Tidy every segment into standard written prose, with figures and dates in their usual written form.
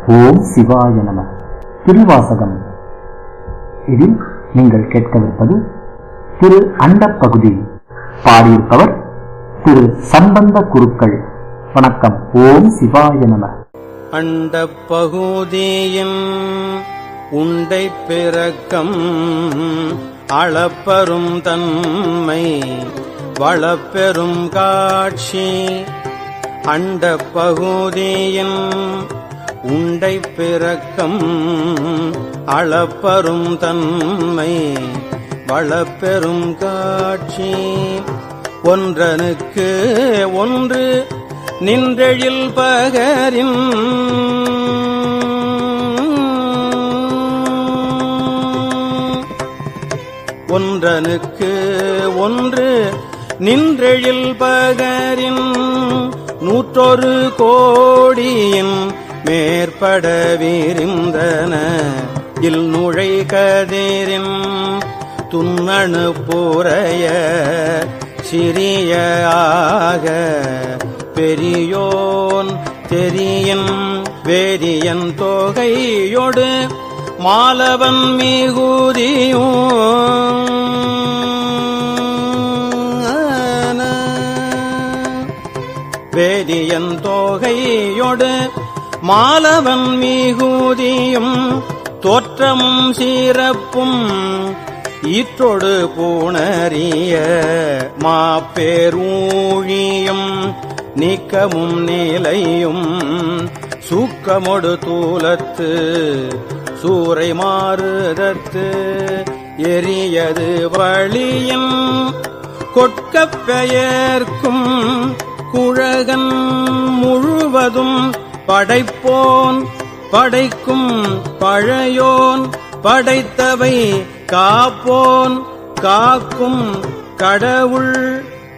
ஓம் சிவாய நம. திருவாசகம். இதில் நீங்கள் கேட்கவிருப்பது திரு அண்டப்பகுதி. பாடியிருப்பவர் திரு சம்பந்த குருக்கள். வணக்கம். ஓம் சிவாய நம. அண்டப்பகுதியின் உண்டை பிறக்கம் அளப்பெரும் தன்மை வளப்பெரும் காட்சி. அண்டப்பகுதியின் உண்டை பிறக்கம் அளப்பெரும் தன்மை வளப்பெரும் காட்சி. ஒன்றனுக்கு ஒன்று நின்றெழில் பகரின் ஒன்றனுக்கு ஒன்று நின்றெழில் பகரின் நூற்றொரு கோடியின் மேற்பட விரிந்தன இல் நுழை கதிரின் துண்ணணு புரைய சிறிய ஆக பெரியோன் தெரியின் வேதியன் தொகையொடு மாலவன் மிகுதியும் வேதியன் தொகையொடு மாலவன் மிகுதியும் தோற்றமும் சீரப்பும் ஈற்றொடு பூணரிய மாப்பேரூழியும் நீக்கமும் நிலையும் சூக்கமொடு தூலத்து சூறை மாறுதத்து எரியது வழியும் கொட்கப் பெயர்க்கும் குழகன் முழுவதும் படைப்போன் படைக்கும் பழையோன் படைத்தவை காப்போன் காக்கும் கடவுள்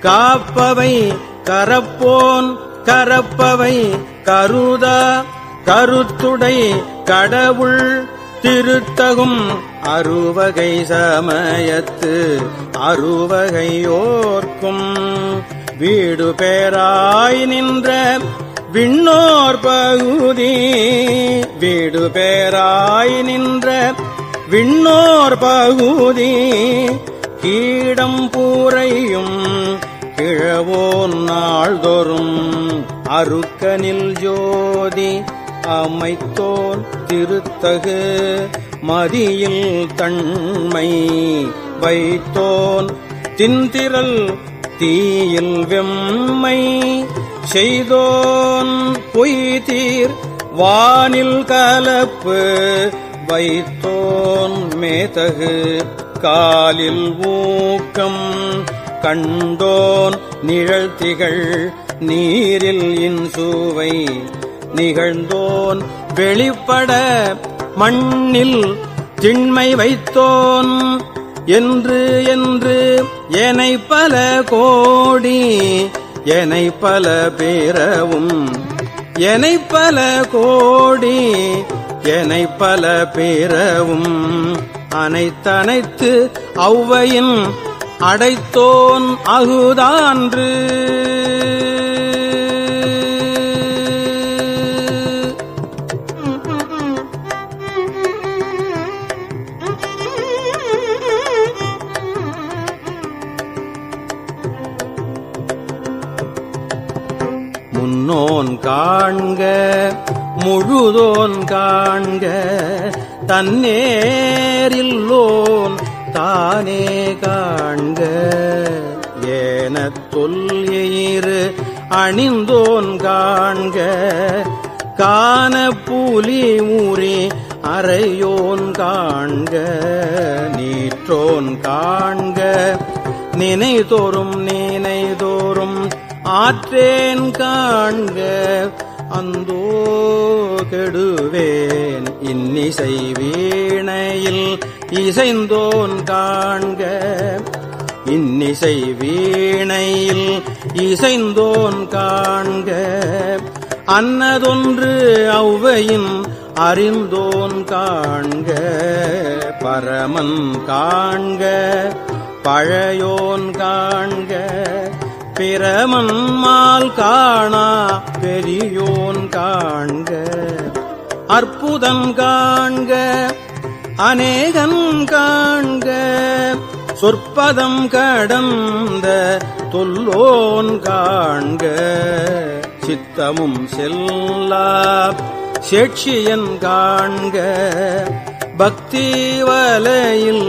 காப்பவை கரப்போன் கரப்பவை கருதா கருத்துடை கடவுள் திருத்தகும் அறுவகை சமயத்து அறுவகையோர்க்கும் வீடு பேராய் நின்ற விண்ணோர் பகுதி. வீடு பேராய் நின்ற விண்ணோர் பகுதி கீடம் பூரையும் கிழவோன் நாள்தோறும் அருக்கனில் ஜோதி அமைத்தோன் திருத்தகு மதியில் தன்மை வைத்தோன் தின்திரல் தீயில் வெம்மை செய்தோன் பொய்தீர் வானில் கலப்பு வைத்தோன் மேதகு காலில் ஊக்கம் கண்டோன் நிழல்திகள் நீரில் இன்சுவை நிகழ்ந்தோன் வெளிப்பட மண்ணில் திண்மை வைத்தோன் என்று என்று எனை பல கோடி எனை பல பேரவும் எனை பல கோடி எனை பல பேரவும் அனைத்தனைத்து ஔவையின் அடைத்தோன் அகுதான்று. முன்னோன் காண்க முழுதோன் காண்க தன்னேரில்லோன் தானே காண்க ஏனத் தொல்லியிரு அணிந்தோன் காண்க காண புலி ஊறி அறையோன் காண்க நீற்றோன் காண்க நினைதோறும் நினைதோறும் ஆற்றேன் காண்க அந்தோ கெடுவேன் இன்னிசை வீணையில் இசைந்தோன் காண்க இன்னிசை வீணையில் இசைந்தோன் காண்க அன்னதொன்று ஔவையின் அறிந்தோன் காண்க பரமன் காண்க பழையோன் காண்க பிரமன்மால் காணா பெரியோன் காண்க அற்புதம் காண்க அநேகன் காண்க சொற்பதம் கடந்த தொல்லோன் காண்க சித்தமும் செல்லா சேட்சியன் காண்க பக்தி வலையில்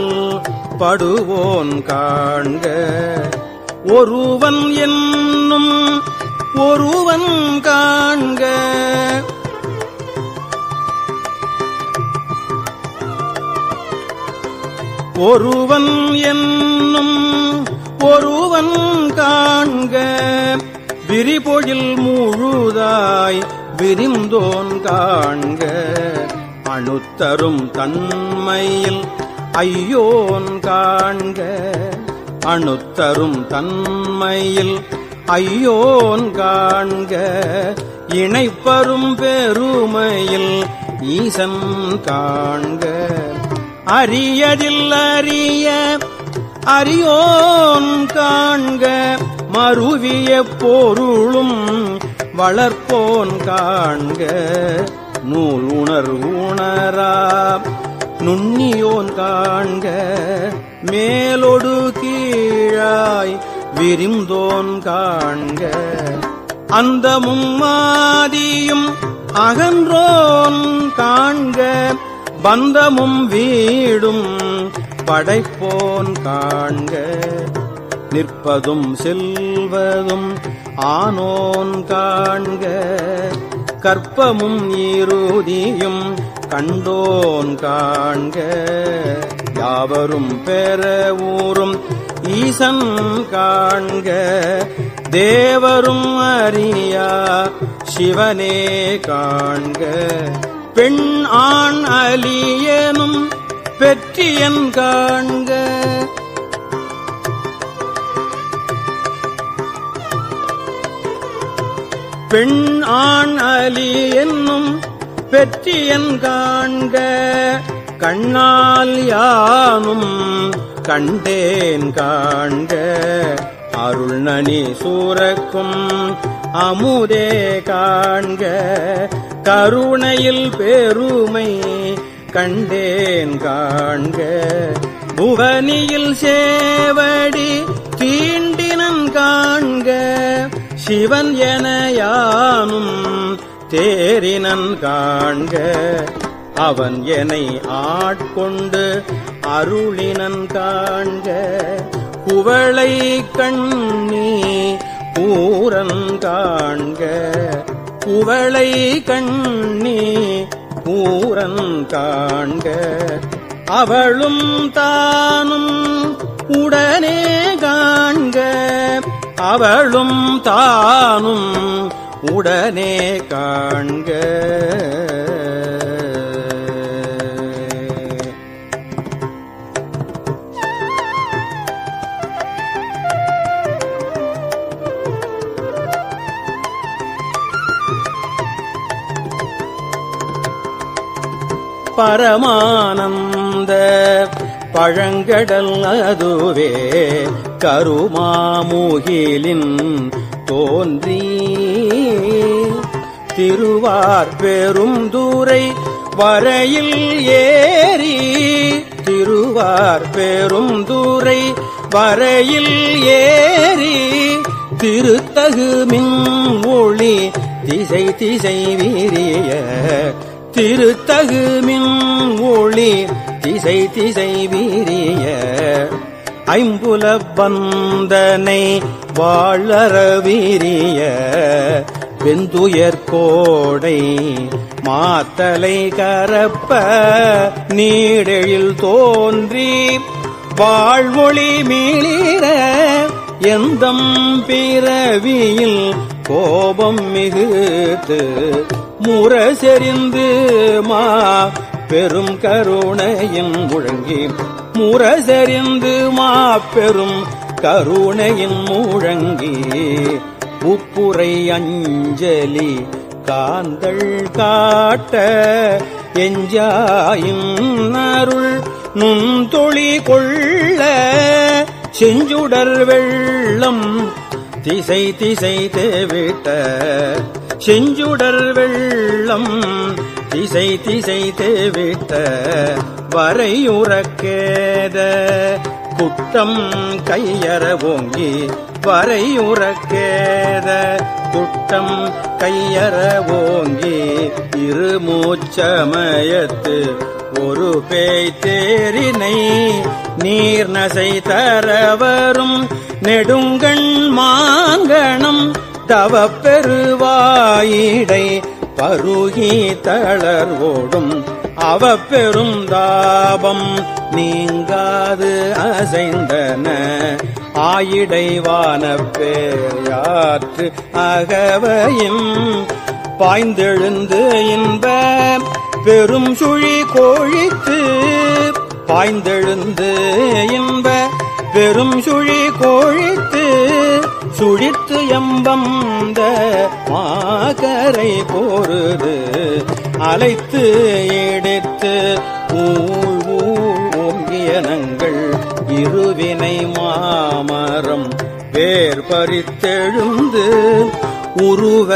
படுவோன் காண்க ஒருவன் என்னும் ஒருவன் காண்க ஒருவன் என்னும் ஒருவன் காண்க விரிபொழில் முழுதாய் விரிந்தோன் காண்க அணுத்தரும் தன்மையில் ஐயோன் காண்க அணுத்தரும் தன்மையில் ஐயோன் காண்க இணைப்பரும் பெருமையில் ஈசன் காண்க அரியதில் அறிய அரியோன் காண்க மருவிய பொருளும் வளர்ப்போன் காண்க நூல் உணரா நுண்ணியோன் காண்க மேலொடு கீழாய் விரிந்தோன் காண்க அந்தமும் மாதியும் அகன்றோன் காண்க பந்தமும் வீடும் படைப்போன் காண்க நிற்பதும் செல்வதும் ஆனோன் காண்க கற்பமும் இறுதியும் கண்டோன் காண்க யாவரும் பெற ஊரும் ஈசன் காண்க தேவரும் அறியா சிவனே காண்க பெண் ஆண் அலியனும் பெற்றியன் காண்க பெண் ஆண் அலி என்னும் பெற்றியன் காண்க கண்ணால் யானும் கண்டேன் காண்க அருள் நனி சூரக்கும் அமுதே காண்க கருணையில் பெருமை கண்டேன் காண்க புவனியில் சேவடி தீண்டினன் காண்க சிவன் என யானும் தேரினன் காண்க அவன் என்னை ஆட்கொண்டு அருளினன் காண்க குவளை கண்ணி பூரன் காண்க குவளை கண்ணி பூரன் காண்க அவளும் தானும் உடனே காண்க அவளும் தானும் உடனே காண்க பரமானந்த பழங்கடல் அதுவே கருமாமுகிலின் தோன்றி திருவார் பெருந்துறை வரையில் ஏறி திருவார் பெருந்துறை வரையில் ஏறி திருத்தகு மின் ஒளி திசை திசை வீரிய திருத்தகு மின் ஒளி திசை திசை வீரிய ஐம்புல பந்தனை வாழற வீரிய வெந்துயர்கோடை மாத்தலை கரப்ப நீடெழில் தோன்றி வாழ்வொளி மீளிர எந்தம் பிறவியில் கோபம் மிகுத்து முரசெறிந்து மா பெரும் கருணையின் முழங்கி முரசெறிந்து மா பெரும் கருணையின் முழங்கி உப்புரை அஞ்சலி காந்தள் காட்ட எஞ்சாயின் அருள் நுண்தொழி கொள்ள செஞ்சுடர் வெள்ளம் திசை திசை தேவிட்ட செஞ்சுடர் வெள்ளம் திசை திசை தேவிட்ட வரையுறக்கேத குட்டம் கையற ஓங்கி வரையுறக்கேத குட்டம் கையற ஓங்கி இருமூச்சமயத்து ஒரு பேய் தேரினை நீர் நசை தரவரும் நெடுங்கண் மாங்கணம் தவப்பெருவாயிடை பருகி தளர்வோடும் அவப்பெரும் தாபம் நீங்காது அசைந்தன ஆயிடைவான பேயாற்று அகவையும் பாய்ந்தெழுந்து இன்ப பெரும் சுழி கோழித்து பாய்ந்தெழுந்து இன்ப பெரும் சுழி கோழித்து சுழித்து எம்பந்த மாகரை போருது அலைத்து எடுத்து ஊழ் ஓங்கியனங்கள் இருவினை மாமரம் வேர் பறித்தெழுந்து உருவ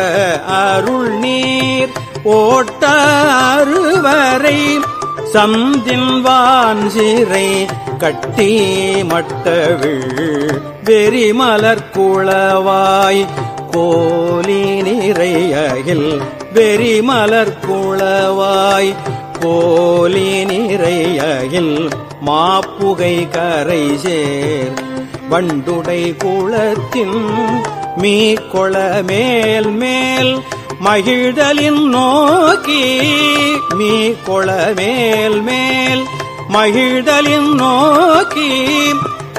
அருள் நீர் ஓட்ட அருவரை சந்தின்வான் சிறை கட்டி மட்டவிழ் வெறிமலர் குளவாய் கோலி நிறையில் வெறிமலர் குளவாய் கோலி நிறையில் மாப்புகை கரை சேர் வண்டுடை குளத்தின் மீக்கொள மேல் மேல் மகிழ்தலின் நோக்கி மீக்கொள மேல் மேல் மகிழ்தலின் நோக்கி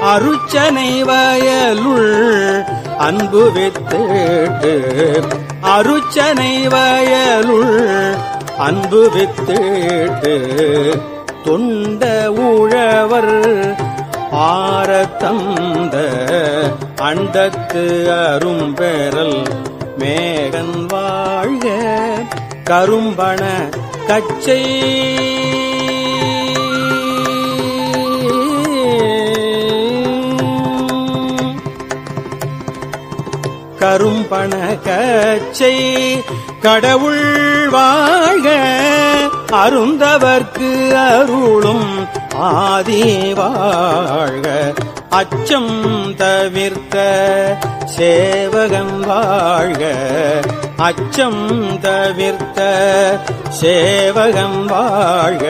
அருச்சனை வயலுள் அன்பு வித்திட்டு அருச்சனை வயலுள் அன்பு வித்திட்டு தொண்ட உழவர் ஆரத்தந்த அண்டத்து அரும்பெறல் மேகன் வாழ்க கரும்பண கச்சை கரும்பண கச்சை கடவுள் வாழ்க அருந்தவர்க்கு அருளும் ஆதி வாழ்க அச்சம் தவிர்த்த சேவகன் வாழ்க அச்சம் தவிர்த்த சேவகன் வாழ்க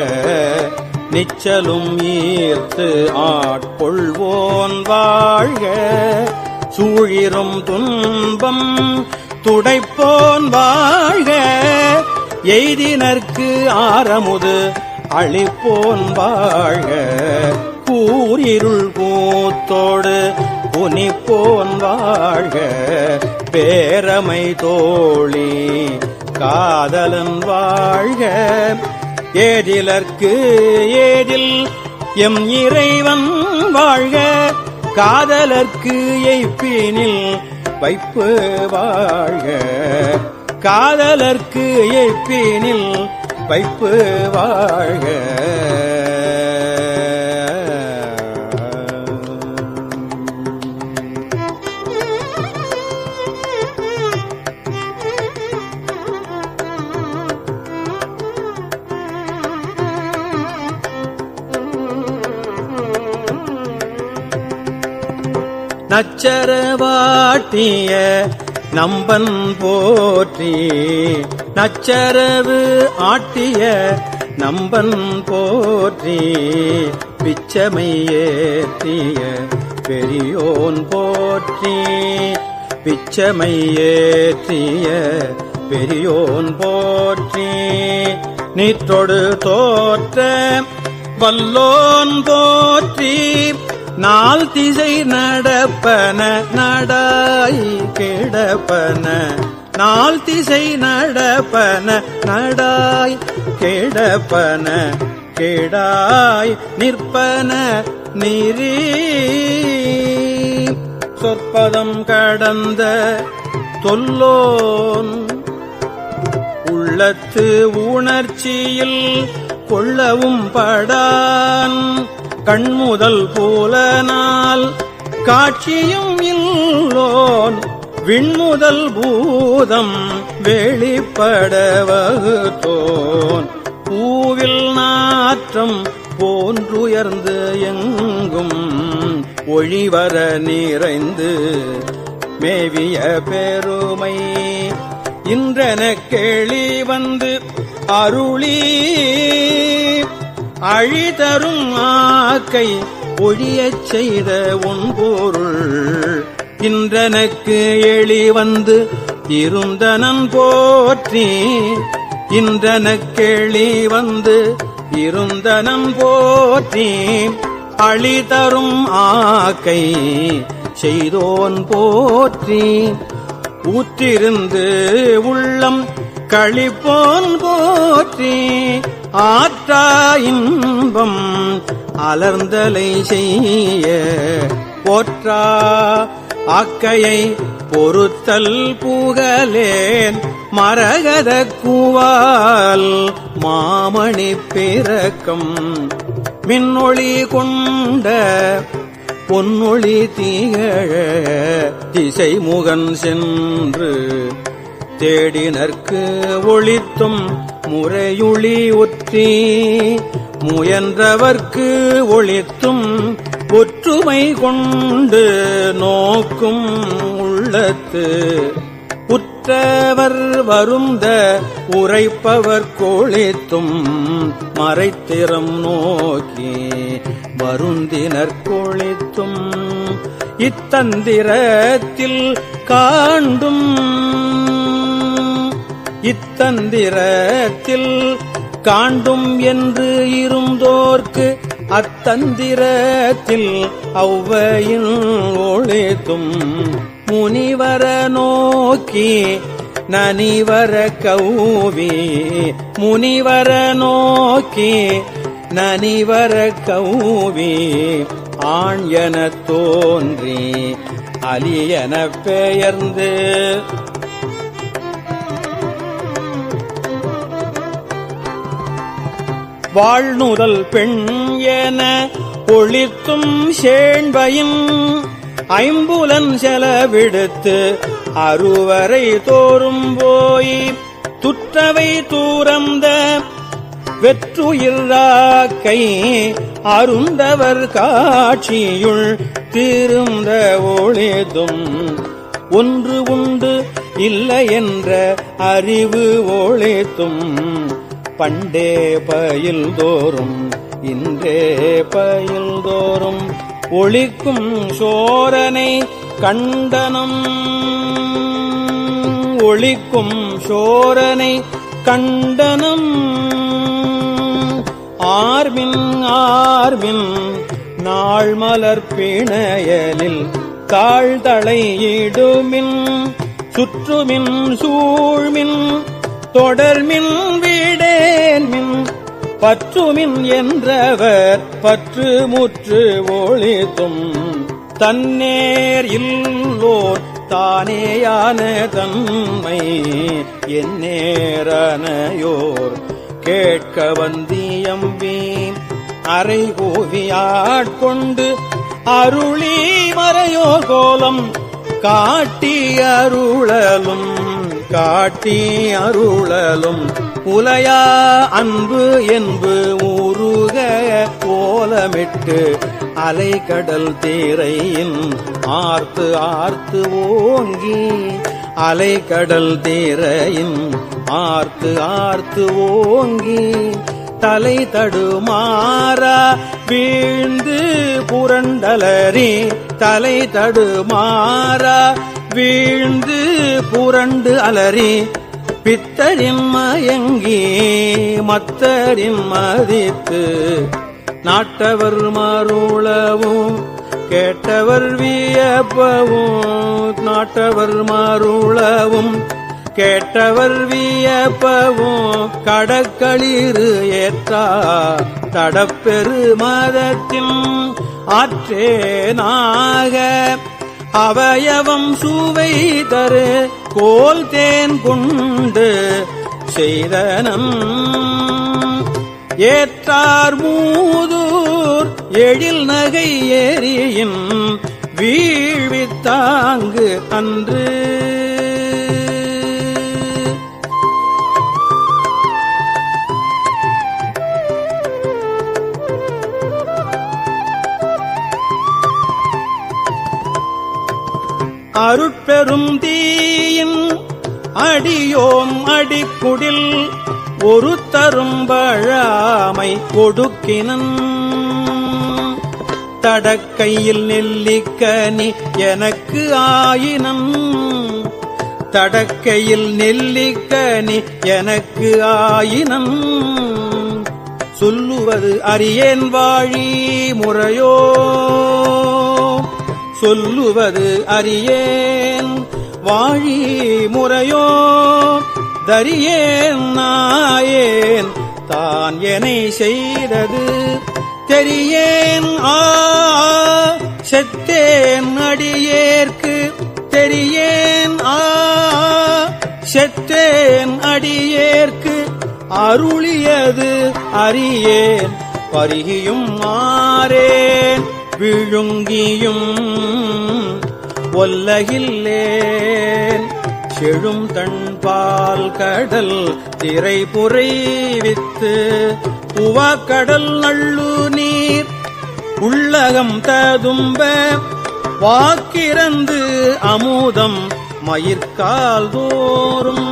நிச்சலும் ஈர்த்து ஆட்கொள்வோன் வாழ்க சூழிரும் துன்பம் துடைப்போன் வாழ்க எய்தினர்க்கு ஆரமுது அளிப்போன் வாழ்க கூரிருள் கூத்தோடு புனிப்போன் வாழ்க பேரமை தோழி காதலன் வாழ்க ஏதிலர்க்கு ஏதில் எம் இறைவன் வாழ்க காதலர்க்கு எய்ப்பினில் வைப்பு வாழ்க காதலர்க்கு எய்ப்பினில் வைப்பு வாழ்க நச்சரவாட்டிய நம்பன் போற்றி நச்சரவு ஆட்டிய நம்பன் போற்றி பிச்சமை ஏற்றிய பெரியோன் போற்றி பிச்சமை ஏற்றிய பெரியோன் போற்றி நீற்றொடு தோற்ற வல்லோன் போற்றி நாள் திசை நடப்பன நடாய் கெடப்பன நாள் திசை நடப்பன நடாய் கெடப்பன கெடாய் நிற்பன நீரீ சொற்பதம் கடந்த தொல்லோன் உள்ளத்து உணர்ச்சியில் கொள்ளவும் படான் கண்முதல் புலனால் காட்சியும் இல்லோன் விண்முதல் பூதம் வெளிப்பட வகுத்தோன் பூவில் நாற்றம் போன்றுயர்ந்து எங்கும் ஒளிவர நிறைந்து மேவிய பெருமை இன்றென கேளி வந்து அருளி அழிதரும் ஆக்கை ஒழியச் செய்த ஒன்பொருள் இன்றனக்கு எளி வந்து இருந்தனன் போற்றி இன்றனக்கெளி வந்து இருந்தனன் போற்றி அழிதரும் ஆக்கை செய்தோன் போற்றி ஊற்றிருந்து உள்ளம் களிப்போன் போற்றி ஆற்றா இன்பம் அலர்ந்தலை செய்ய போற்றா ஆக்கையை பொறுத்தல் புகழேன் மரகத கூவால் மாமணி பிறக்கம் மின்னொளி கொண்ட பொன்னொளி தீகழ திசைமுகன் சென்று தேடினர்க்கு ஒளித்தும் முறையுளி ஒற்றி முயன்றவர்க்கு ஒளித்தும் ஒற்றுமை கொண்டு நோக்கும் உள்ளத்து உற்றவர் வருந்த உரைப்பவர் கொளித்தும் மறைத்திறம் நோக்கி வருந்தினர் கொளித்தும் இத்தந்திரத்தில் காண்டும் என்று இருந்தோர்க்கு அத்தந்திரத்தில் ஒளவையில் ஒளித்தும் முனிவர நோக்கி நனிவர கௌவி முனிவர நோக்கி நனிவர கௌவி ஆண் எனத் தோன்றி அலியன பெயர்ந்து வாழ்நுதல் பெண் என ஒளித்தும் சேண்பையும் ஐம்புலன் செலவிடுத்து அறுவரை தோறும் போய் துற்றவை தூரந்த வெற்றுயிராக்கை அருந்தவர் காட்சியுள் திருந்த ஒளிதும் ஒன்று உண்டு இல்லை என்ற அறிவு ஒளித்தும் பண்டே பயில்தோறும் இன்றே பயில்தோறும் ஒளிக்கும் சோரனை கண்டனம் ஒளிக்கும் சோரனை கண்டனம் ஆர்மின் நாள் மலர் பிணையலில் தாழ்தளையிடுமின் சுற்றுமின் சூழ்மின் தொடர்மின் விடேன்மின் பற்றுமின் என்றவர் பற்று முற்று ஒளித்தும் தன்னேர் இல்லோர் தானேயான தன்மை எந்நேரனையோர் கேட்க வந்தியம்பி அரைகூவி ஆட்கொண்டு அருளி மறையோ கோலம் காட்டி அருளலும் உலையா அன்பு என்பு ஊருக கோலமிட்டு அலைகடல் தீரையின் ஆர்த்து ஓங்கி அலைகடல் தீரையின் ஆர்த்து ஓங்கி தலை தடுமாறா வீழ்ந்து புரண்டலறி தலை தடுமாறா வீழ்ந்து புரண்டு அலறி பித்தரின் மயங்கி மத்தரின் மதித்து நாட்டவர் மருளவும் கேட்டவர் வியப்பவும் நாட்டவர் மருளவும் கேட்டவர் வியப்பவும் கடக்களிறு ஏற்றா தடப்பெரு மதத்தின் ஆற்றேனாக அவயவம் சுவை தரு கோல் தேன் கொண்டு செய்தனம் ஏற்றார் மூதூர் எழில் நகை ஏரியின் வீழ்வித்தாங்கு அன்று அருட்பெரும் தீயின் அடியோம் அடிக்குடில் ஒரு தரும்பழாமை கொடுக்கினன் தடக்கையில் நெல்லிக்கனி எனக்கு ஆயினம் தடக்கையில் நெல்லிக்கனி எனக்கு ஆயினம் சொல்லுவது அறியேன் வாழி முறையோ சொல்லுவது அறியேன் வாழி முறையோ தரியேன் நாயேன் தான் எனை செய்தது தெரியேன் செத்தேன் அடியேற்கு தெரியேன் செத்தேன் அடியேற்கு அருளியது அறியேன் பருகியும் மாறேன் விழுங்கியும் ஒல்லகில்லேன் செழும் தன்பால் கடல் திரைபுரை வித்து உவாக்கடல் நள்ளு நீர் உள்ளகம் ததும்ப வாக்கிறந்து அமுதம் மயிர்கால் தோறும்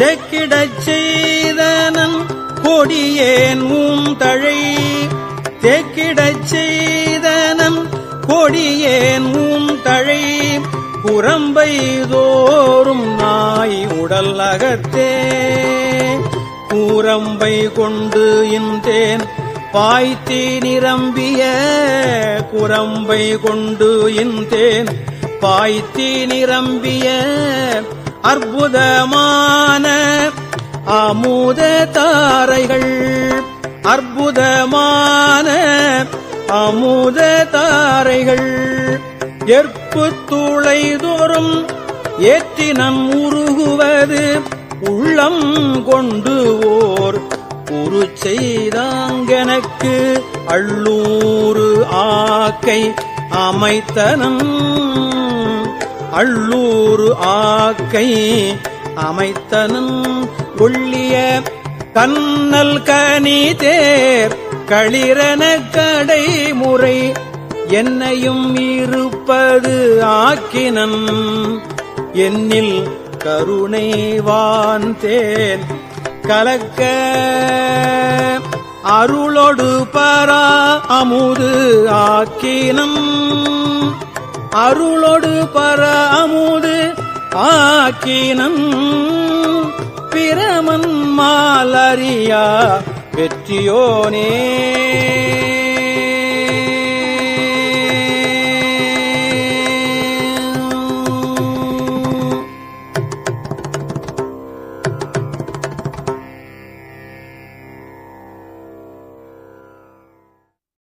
தெக்கிடச் செய்தனன் கொடியேன் தழை தெக்கிடச் செய்தனன் கொடியேன் தழை புறம்பை தோறும் நாய் உடல் அகத்தே கூரம்பை கொண்டு இந்தேன் பாய்த்தி நிரம்பிய குரம்பை கொண்டு இந்தேன் பாய்த்தி நிரம்பிய அற்புதமான அமுத தாரைகள் அற்புதமான அமுத தாரைகள் எற்பு துளை தோறும் ஏற்றினம் உருகுவது உள்ளம் கொண்டு ஓர் உரு செய்தாங்கனக்கு அள்ளூரு ஆக்கை அமைத்தனம் அள்ளூரு ஆக்கை அமைத்தனம் ஒள்ளிய கண்ணல் கனி தேர் களிரன கடைமுறை என்னையும் இருப்பது ஆக்கினன் என்னில் கருணைவான் தேன் கலக்க அருளொடு பரா அமுது ஆக்கினம் அருளொடு பரா அமுது ஆக்கினம் பிரமன் மாலரியா வெற்றியோனே